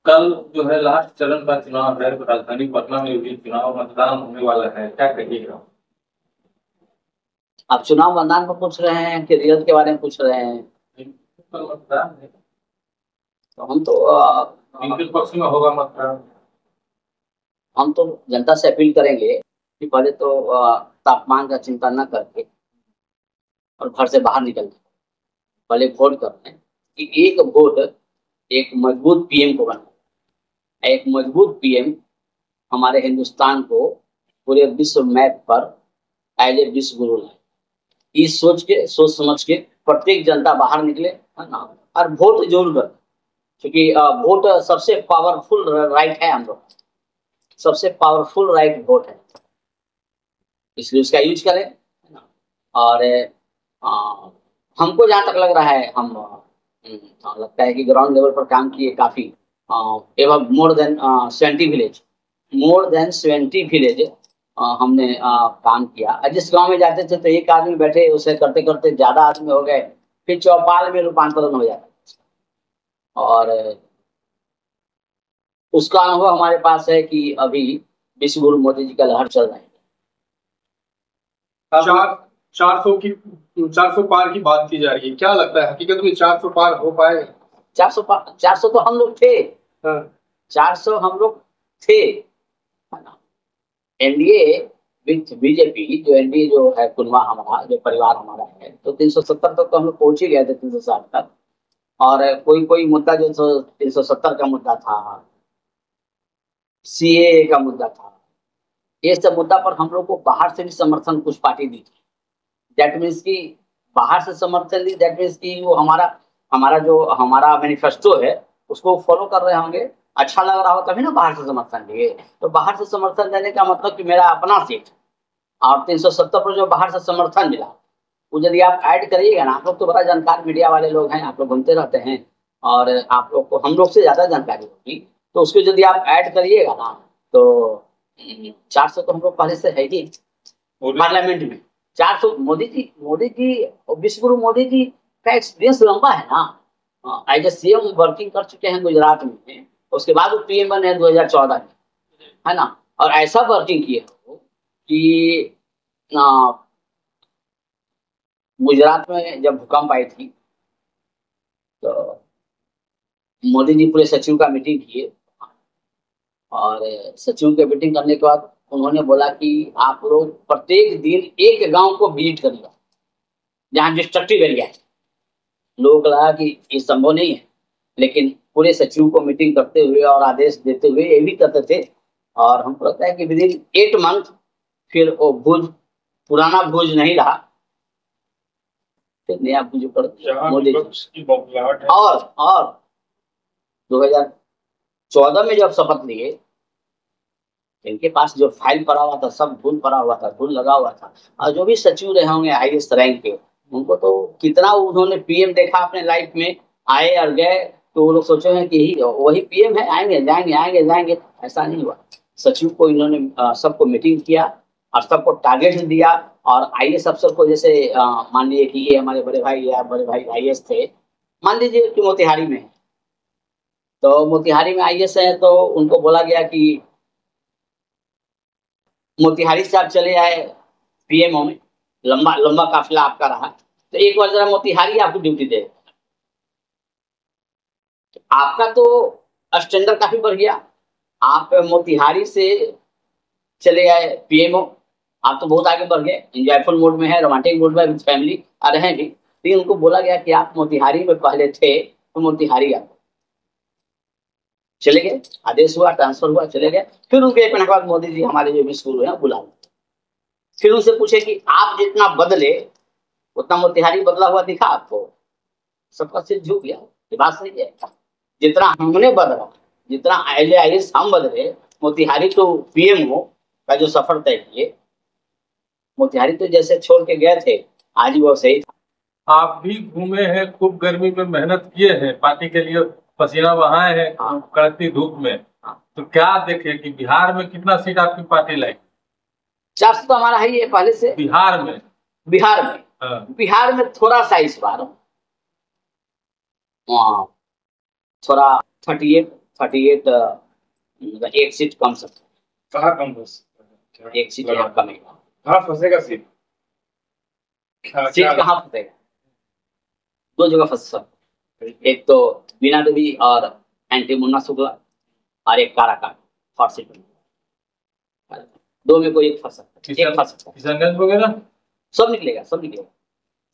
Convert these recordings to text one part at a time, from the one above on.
कल जो है लास्ट चरण का चुनाव है, तो राजधानी पटना में भी चुनाव मतदान होने वाला है, क्या कहिएगा? आप चुनाव मैदान में पूछ रहे हैं कि रिजल्ट के बारे में पूछ रहे हैं? कल मतदान है। तो हम तो किनके पक्ष में होगा मतदान? हम तो जनता से अपील करेंगे कि पहले तो तापमान का चिंता न करके और घर से बाहर निकल जाए, पहले वोट करते हैं कि एक वोट एक मजबूत पीएम को बनाए। एक मजबूत पीएम हमारे हिंदुस्तान को पूरे विश्व मैप पर एज ए विश्व गुरु लाए। इस सोच समझ के प्रत्येक जनता बाहर निकले, है ना, और वोट जरूर करें, क्योंकि वोट सबसे पावरफुल राइट है, हम लोग सबसे पावरफुल राइट वोट है, इसलिए उसका यूज करें, है ना। और हमको जहाँ तक लग रहा है, लगता है कि ग्राउंड लेवल पर काम किए काफी, एवं मोर देन 70 विलेज हमने काम किया। जिस गांव में जाते थे तो एक आदमी बैठे, उसे करते करते ज्यादा आदमी हो गए, फिर चौपाल में रूपांतरण हो जाता है। और उसका अनुभव हमारे पास है कि अभी विश्व गुरु मोदी जी का लहर चल रहा है। चार 400 पार की बात की जा रही है, क्या लगता है हकीकत में 400 पार हो पाएगा? 400 तो हम लोग थे। हाँ। 400 हम लोग थे, है ना। एनडीए विथ बीजेपी, जो एनडीए जो है, कुनवा हमारा जो परिवार हमारा है, तो 370 तक तो हम लोग पहुंच ही गए थे, 360 तक। और कोई कोई मुद्दा जो 370 का मुद्दा था, सीए का मुद्दा था, ये सब मुद्दा पर हम लोग को बाहर से भी समर्थन कुछ पार्टी दी थी। दैट मीन्स कि बाहर से समर्थन दी, दैट मीन्स कि वो हमारा हमारा जो हमारा मैनिफेस्टो है उसको फॉलो कर रहे होंगे, अच्छा लग रहा हो तभी ना बाहर से समर्थन दिए। तो बाहर से समर्थन देने का मतलब कि मेरा अपना सीट और 370 पर जो बाहर से समर्थन मिला, वो यदि आप ऐड करिएगा ना, आप लोग तो बड़ा जानकार मीडिया वाले लोग हैं, आप लोग घूमते रहते हैं और आप लोग को हम लोग से ज्यादा जानकारी होगी, तो उसको यदि आप ऐड करिएगा ना, तो 400 तो हम लोग पहले से है ही पार्लियामेंट में। 400 मोदी जी विश्व गुरु मोदी जी का एक्सपीरियंस लंबा है ना। एज ए सीएम वर्किंग कर चुके हैं गुजरात में, उसके बाद वो पीएम बने हैं 2014 में, है ना। और ऐसा वर्किंग किए हो कि गुजरात में जब भूकंप आई थी तो मोदी जी पूरे सचिव का मीटिंग किए, और सचिव के मीटिंग करने के बाद उन्होंने बोला कि आप लोग प्रत्येक दिन एक गांव को विजिट करिए जहाँ डिस्ट्रक्टिव एरिया है। लोगों को लगा कि ये संभव नहीं है, लेकिन पूरे सचिव को मीटिंग करते हुए और आदेश देते हुए ये भी करते थे। और हमको लगता है कि विद इन 8 मंथ फिर वो भुज पुराना भुज नहीं रहा, फिर नया भुज पर मोदी जी। और 2014 में जब शपथ लिए, इनके पास जो फाइल पड़ा हुआ था सब धूल पड़ा हुआ था, धूल लगा हुआ था। और जो भी सचिव रहे होंगे हाईएस्ट रैंक के, उनको तो कितना उन्होंने पीएम देखा अपने लाइफ में, आए और गए, तो वो लोग सोचे हैं कि ही वही पीएम है, आएंगे जाएंगे आएंगे जाएंगे। ऐसा नहीं हुआ। सचिव को इन्होंने सबको मीटिंग किया और सबको टारगेट दिया। और आईएएस अफसर को, जैसे मान लीजिए कि ये हमारे बड़े भाई या बड़े भाई आईएएस थे, मान लीजिए कि मोतिहारी में है, तो मोतिहारी में आईएएस है, तो उनको बोला गया कि मोतिहारी से आप चले आए पीएमओ में, लंबा लंबा काफिला आपका रहा, तो एक बार जरा मोतिहारी आपको ड्यूटी दे। आपका तो स्टैंडर्ड काफी बढ़ गया, आप मोतिहारी से चले आए पीएमओ, आप तो बहुत आगे बढ़ गए, एंजॉयफुल मूड में है, रोमांटिक मूड में फैमिली आ रहे भी। लेकिन उनको बोला गया कि आप मोतिहारी में पहले थे, तो मोतिहारी आप चले गए, आदेश हुआ, ट्रांसफर हुआ, चले गए। फिर उनके 1 महीने के बाद मोदी जी हमारे जो विश्व गुरु है बुला, फिर उनसे पूछे कि आप जितना बदले उतना मोतिहारी बदला हुआ दिखा आपको? सबका सिर झुक गया, ये बात सही है। जितना हमने बदला, जितना आईएएस हम बदले, मोतिहारी तो पीएमओ का जो सफर तय किए, मोतिहारी तो जैसे छोड़ के गए थे आज भी वो सही था। आप भी घूमे हैं, खूब गर्मी में मेहनत किए हैं, पार्टी के लिए पसीना बहाए हैं, हाँ। कड़कती धूप में। हाँ। तो क्या देखे कि बिहार में कितना सीट आपकी पार्टी लाई? 400 तो हमारा है ही है पहले से। बिहार में? बिहार में, हाँ। बिहार में थोड़ा सा इस बार थोड़ा 38 38 एक सीट कम सकते कहाँ कम हो सकता है? एक सीट यहाँ कमेगा। कहाँ फंसेगा सीट? सीट कहाँ फंसेगा? दो जगह फंस सकता है, एक तो बीना देवी और एंटी मुन्ना शुक्ला और एक काराकाट फॉर सीट, दो में कोई एक फंस सकता है, एक फंस सकता है। किशनगंज वगैरह सब निकलेगा, सब निकलेगा,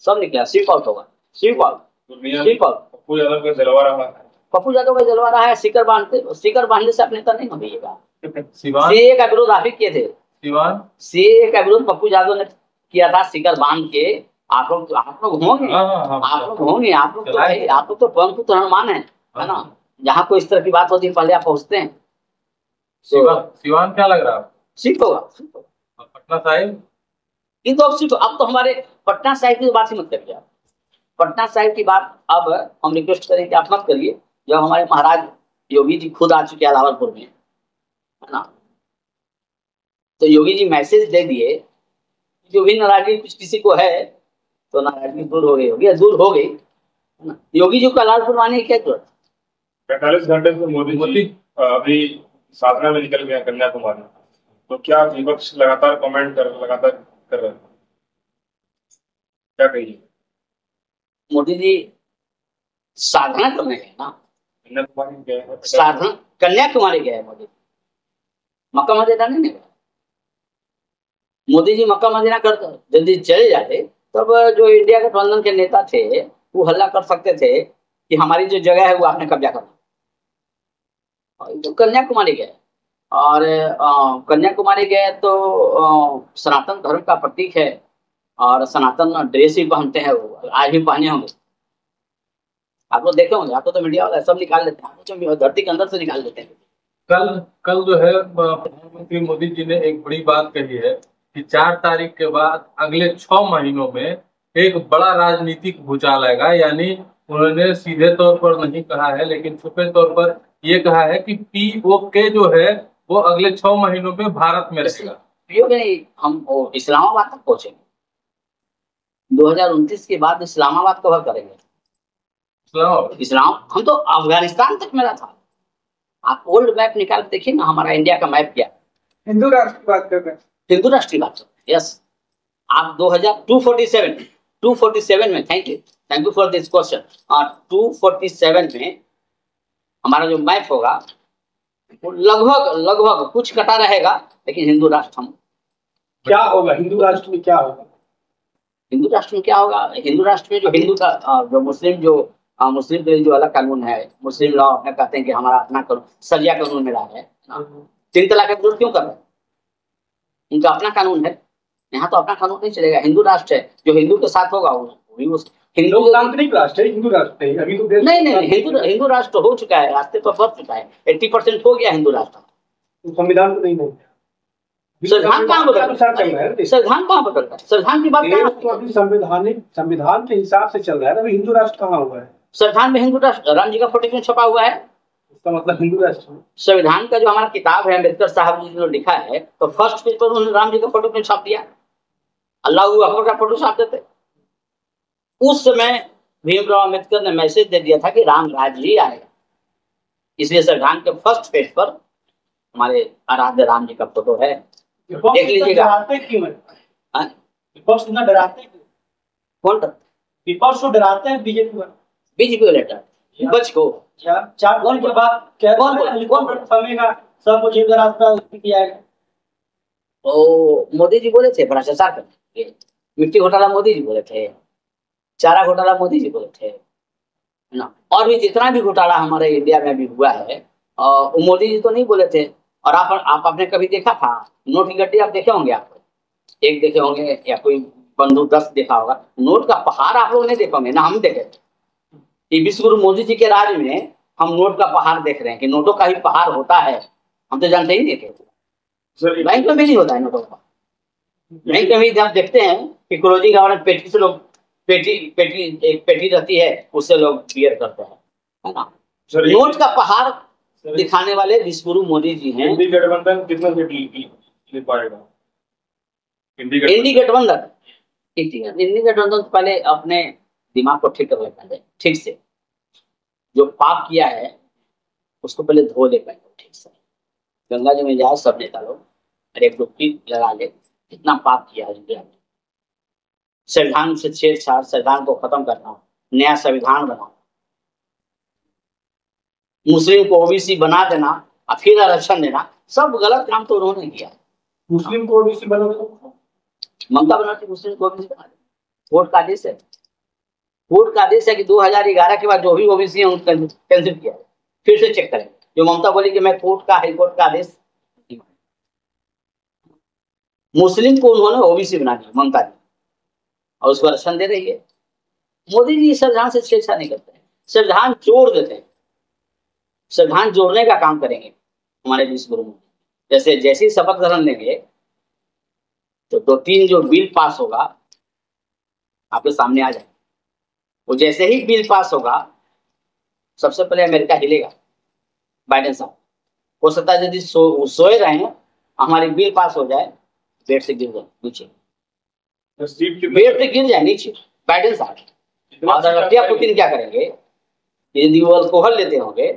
सब निकलेगा, स्वीप आउट होगा, SVEEP out, SVEEP out. Pappu Yadav का जलवा रहा है। पप्पू यादव का जलवा रहा है, सीकर बांधने से अपने नेता नहीं होगा। सिवान सीए का विरोध आप ही किए थे, सिवान सीए का विरोध पप्पू यादव ने किया था सीकर बांध के। आप लोग होंगे, हाँ, आप लोग होंगे, आप लोग तो पंख तो हनुमान है ना। जहाँ कोई इस तरह की बात होती है पहले आप पहुंचते हैं। सिवान क्या लग रहा है? सीट होगा, पटना साहिब ये तो अब सीट। अब तो हमारे पटना साहिब की बात ही मत करिए आप, पटना साहिब की बात अब हम रिक्वेस्ट करें कि आप मत करिए। जब हमारे महाराज योगी जी खुद आ चुके हैं रावलपुर में, है ना, तो योगी जी मैसेज दे दिए, जो भी नाराजगी कुछ किसी को है तो नाराजगी दूर हो गई होगी, दूर हो गई, है ना। योगी जी को रावलपुर आने की क्या जरूरत? 45 घंटे से मोदी जी अभी साधना में निकल गए कन्याकुमारी, तो क्या विपक्ष लगातार कर रहे हैं, क्या कहिए? मोदी जी साधना करने गए ना, कन्याकुमारी गए हैं। साधना कन्याकुमारी गए मोदी, मक्का मदीना नहीं गए। मोदी जी मक्का मदीना कर जल्दी चले जाते तब जो इंडिया गठबंधन के नेता थे वो हल्ला कर सकते थे कि हमारी जो जगह है वो आपने कब्जा करना। तो कन्याकुमारी गए, और कन्याकुमारी गए तो सनातन धर्म का प्रतीक है, और सनातन ड्रेस भी पहनते हैं, वो आज भी पहने होंगे। आप लोग देखे होंगे, आपको तो मीडिया वाला सब निकाल लेते हैं, जो धरती के अंदर से निकाल लेते हैं। कल जो है प्रधानमंत्री मोदी जी ने एक बड़ी बात कही है कि 4 तारीख के बाद अगले 6 महीनों में एक बड़ा राजनीतिक भूचाल आएगा। यानी उन्होंने सीधे तौर पर नहीं कहा है, लेकिन छुपे तौर पर ये कहा है कि पीओके जो है वो अगले 6 महीनों में भारत में रहेगा। पीओके नहीं, हम इस्लामाबाद तक पहुंचेंगे। 2029 के बाद इस्लामाबाद कवर करेंगे। इस्लाम हम तो अफगानिस्तान तक मेरा था। आप ओल्ड मैप निकाल के देखिए ना, हमारा इंडिया का मैप क्या। हिंदू राष्ट्र की बात कर रहे हैं। हिंदू राष्ट्र की बात, यस। आप 247 में, thank you for this question. 247 में हमारा जो मैप होगा वो लगभग कुछ कटा रहेगा, लेकिन हिंदू राष्ट्र हम क्या होगा हिंदू राष्ट्र में, क्या होगा हिंदू राष्ट्र में? क्या होगा हिंदू राष्ट्र में? जो हिंदू का जो मुस्लिम के लिए जो अलग कानून है, मुस्लिम लॉ अपने कहते हैं कि हमारा अपना कानून सरिया कानून में रहा है ना। 3 तलाक का विरोध क्यों कर रहे हैं? उनका अपना कानून है, यहाँ तो अपना कानून नहीं चलेगा। हिंदू राष्ट्र है, जो हिंदू के साथ होगा वो भी उस हिंदू लोकतांत्रिक राष्ट्र है, हिंदू राष्ट्र नहीं। अभी तो नहीं, हिंदू राष्ट्र हो चुका है, रास्ते पर बढ़ चुका है, 80% हो गया हिंदू राष्ट्र। संविधान को नहीं बोलते, संविधान कहाँ बदलता है? संविधान कहाँ बदलता है? संविधान की बात तो अभी संविधान के हिसाब से चल रहा है। अभी हिंदू राष्ट्र कहाँ हुआ है? संविधान में हिंदू राष्ट्र राम जी का फोटो क्यों छपा हुआ है? इसका मतलब हिंदू राष्ट्र। संविधान का जो हमारा किताब है, अम्बेडकर साहब जी ने लिखा है, तो फर्स्ट पेज पर उन्होंने राम जी का फोटो क्यों छाप दिया? अल्लाह अकबर का फोटो छाप देते। उस समय भीमराव अम्बेडकर ने मैसेज दे दिया था कि राम राज्य ही आएगा, इसलिए संविधान के फर्स्ट पेज पर हमारे आराध्य राम जी का फोटो है। देख लीजिएगा। विपक्ष इतना डराते क्यों? कौन विपक्ष को डराते हैं? बीजेपी को लेटर विपक्ष को 4 कौन के बाद कौन थमेगा सब कुछ एक रास्ता किया है। तो मोदी जी बोले थे भ्रष्टाचार करने, मिट्टी घोटाला मोदी जी बोले थे, चारा घोटाला मोदी जी बोले थे ना, और भी जितना भी घोटाला हमारे इंडिया में भी हुआ है वो मोदी जी तो नहीं बोले थे। और आप आपने कभी देखा था नोट की गड्डी? आप देखे होंगे, आप एक देखे होंगे या कोई बंधु 10 देखा होगा। नोट का पहाड़ आप लोग नहीं देखे होंगे ना, हम देखे थे। विश्वगुरु मोदी जी के राज में हम नोट का पहाड़ देख रहे हैं कि नोटों का ही पहाड़ होता है, हम तो जानते ही नहीं थे। बैंक में भी नहीं होता है नोटों का। बैंक में भी जब देखते हैं कि क्लोजिंग आवर पेटी से लोग एक पेटी रहती है, उससे लोग बियर करते हैं, है ना। नोट का पहाड़ दिखाने वाले विश्वगुरु मोदी जी हैं। इंडी गठबंधन कितना सीट ले पाएगा? इंडी गठबंधन पहले अपने दिमाग को ठीक कर ले, पहले ठीक से जो पाप किया है उसको पहले धो ले पैर को ठीक से, गंगा जी में जाओ सब नेता लोग और एक डुबकी लगा ले, इतना पाप किया है इंडिया में। संविधान से छेड़छाड़, संविधान को खत्म करना, नया संविधान बनाना, मुस्लिम को ओबीसी बना देना और फिर आरक्षण देना, सब गलत काम तो उन्होंने किया। मुस्लिम को ओबीसी बना दो, ममता बनर्जी मुस्लिम को ओबीसी बना दे, कोर्ट का आदेश है, कोर्ट का आदेश है कि 2011 के बाद जो भी ओबीसी है उनको कैंसिल किया, फिर से चेक करें। जो ममता बोली कि मैं कोर्ट का, हाई कोर्ट का आदेश, मुस्लिम को उन्होंने ओबीसी बना दिया ममता जी, और उसको आरक्षण दे रही है। मोदी जी संविधान से छेड़छाड़ नहीं करते हैं, संविधान जोड़ देते हैं, संविधान जोड़ने का काम करेंगे हमारे विश्व गुरु। जैसे जैसे ही शपथ ग्रहण लेंगे तो 2-3 जो बिल पास होगा आपके सामने आ जाए, वो जैसे ही बिल पास होगा सबसे पहले अमेरिका हिलेगा। बाइडेन साहब हो सकता है यदि सोए रहे हैं, हमारी बिल पास हो जाए, बेड से गिर जाए नीचे, बेड से गिर जाए नीचे बाइडेन साहब। और रशिया पुतिन क्या करेंगे, यदि वो अल्कोहल लेते होंगे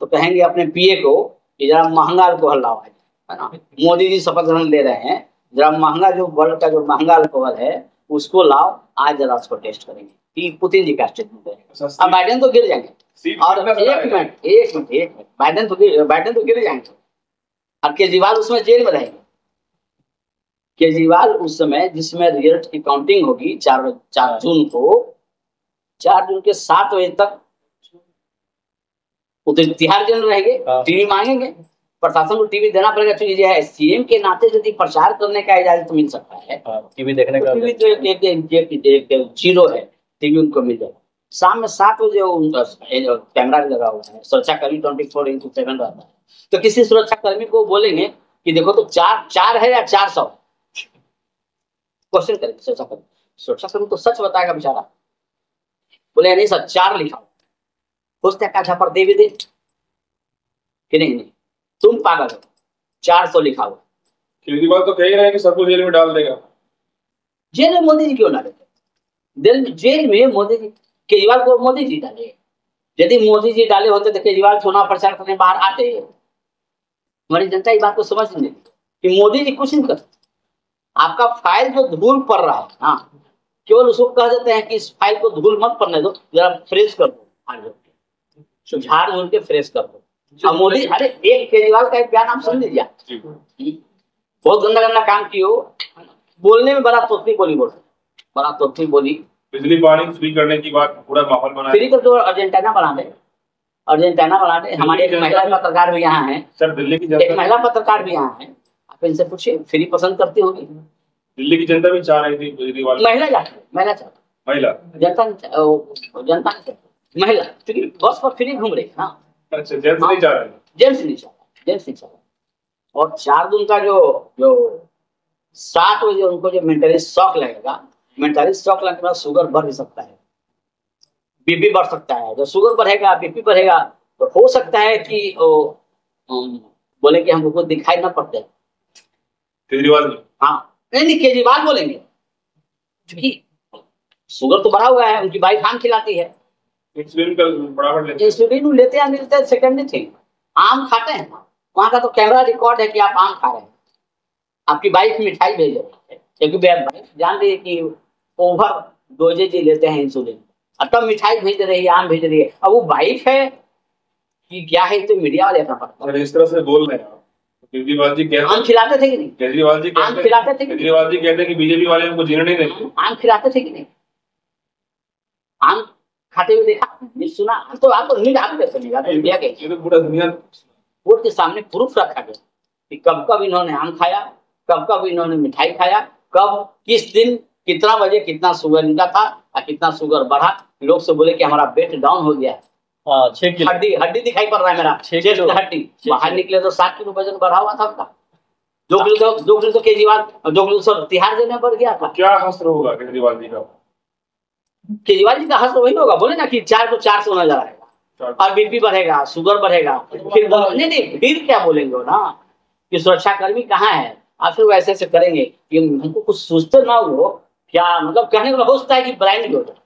तो कहेंगे अपने पीए को कि जरा महंगा अल्कोहल लाओ, है ना। मोदी जी शपथ ग्रहण ले रहे हैं, जरा महंगा जो वर्ल्ड का जो महंगा अल्कोहल है उसको लाओ, आज जरा उसको टेस्ट करेंगे। कि पुतिन जी का स्टेटमेंट है। अब बाइडेन तो गिर जाएंगे, और एक मिनट बाइडेन तो गिर जाएंगे, और केजरीवाल उसमें जेल में रहेंगे। केजरीवाल उस समय जिसमें रिजल्ट की काउंटिंग होगी 4 जून को, 4 जून के 7 बजे तक उधर तिहाड़ जेल रहेंगे, टीवी मांगेंगे, प्रशासन को टीवी देना पड़ेगा। तो ये सीएम के नाते यदि प्रचार करने का इजाजत मिल सकता है, टीवी देखने का, टीवी तो एक जीरो है, टीवी उनको मिल जाएगा। शाम में 7 बजे कैमरा भी लगा हुआ है, सुरक्षाकर्मी 24x7 रहता है। तो किसी सुरक्षाकर्मी को बोलेंगे कि देखो तो 4 है या 400, क्वेश्चन करेंगे सुरक्षाकर्मी। सुरक्षाकर्मी तो सच बताएगा बेचारा, बोले नहीं सर 4 लिखा, उसने कहा झपर दे भी दे कि नहीं तुम पागल हो, 400 लिखा हुआ। केजरीवाल तो कह ही रहे हैं कि सबको जेल में डाल देगा। जेल में मोदी जी क्यों ना देते, जेल में मोदी जी, केजरीवाल को मोदी जी डाले। यदि मोदी जी डाले होते तो केजरीवाल चुनाव प्रचार करने बाहर आते। हमारी जनता इस बात को समझ नहीं कि मोदी जी कुछ नहीं करते। आपका फाइल जो धूल पड़ रहा है, हाँ, केवल उसको कह देते हैं कि इस फाइल को धूल मत पड़ने दो, जरा फ्रेश कर दो, झाड़ झूल के फ्रेश कर दो। अब मोदी, अरे एक केजरीवाल का एक बयान आप सुन लीजिए, बहुत गंदा गंदा काम किए, बोलने में बड़ा तोतली बोली बड़ा तोतली बोली। बिजली पानी फ्री करने की बात, पूरा माहौल बना फ्री कर दो, अर्जेंटीना बना दे, अर्जेंटीना बना दे। हमारे एक महिला पत्रकार भी यहाँ है सर, दिल्ली की एक महिला पत्रकार भी यहाँ है, आप इनसे पूछिए, फ्री पसंद करती होगी। दिल्ली की जनता भी चाह रही थी केजरीवाल, महिला चाहती, महिला जनता महिला, क्योंकि बस पर फ्री घूम रही। हाँ, अच्छा, जेंट्स नहीं चाह रहे, जेंट्स नहीं चाह रहा। और 4 दिन का जो 7 बजे उनको जो मेंटली शॉक लगेगा, मेंटली शॉक लगने के बाद शुगर बढ़ भी सकता है, बीपी बढ़ सकता है। जब शुगर बढ़ेगा, बीपी बढ़ेगा, तो हो सकता है कि बोले कि हमको कुछ दिखाई ना पड़ते केजरीवाल। हाँ, नहीं केजरीवाल बोलेंगे, क्योंकि शुगर तो बढ़ा हुआ है, उनकी वाइफ आम खिलाती है, इंसुलिन का बराबर लेते हैं। इंसुलिन लेते हैं, मिलते हैं, सेकेंडरी थिंग, आम खाते हैं। वहां का तो कैमरा रिकॉर्ड है कि आप आम खा रहे हैं, आपकी वाइफ मिठाई भेज रही है, क्योंकि वाइफ जान रही है कि ओवर डोजेज लेते हैं इंसुलिन, और तब मिठाई भेज रही है, आम भेज रही है। अब वो वाइफ है कि क्या है, तो मीडिया वाले अपना पता। इस तरह से बोल रहे हैं केजरीवाल जी, कहते आम खिलाते थे कि नहीं? केजरीवाल जी आम खिलाते थे? केजरीवाल जी कहते हैं कि बीजेपी वाले हमको जीने नहीं देंगे। आम खिलाते थे कि नहीं? आम खाते हुए देखा, सुना? तो आपको नींद आती कैसे नहीं आती? इंडिया के ये तो पूरा दुनिया कोर्ट के सामने प्रूफ रखा गया कि कब कब इन्होंने आम खाया, कब कब इन्होंने मिठाई खाया, कब किस दिन कितना बजे कितना शुगर इनका था और कितना शुगर बढ़ा। लोग से बोले कि हमारा वेट डाउन हो गया, 6 किलो हड्डी दिखाई पड़ रहा है मेरा, 6 किलो हड्डी बाहर निकले तो 7 किलो वजन बढ़ा हुआ था उनका। 2 किलो तो केजरीवाल, 2 किलो तो तिहाड़ जेल में बढ़ गया था। क्या हस्र होगा केजरीवाल जी का? केजरीवाल जी का हस्र वही होगा, बोले ना कि 4 को 400 नजर आएगा और बीपी बढ़ेगा, शुगर बढ़ेगा। फिर नहीं फिर क्या बोलेंगे वो ना कि सुरक्षाकर्मी कहाँ है, और फिर वो ऐसे करेंगे कि हमको कुछ सोचते ना हो क्या, मतलब कहने का हो सकता है कि ब्लाइंड हो जाए।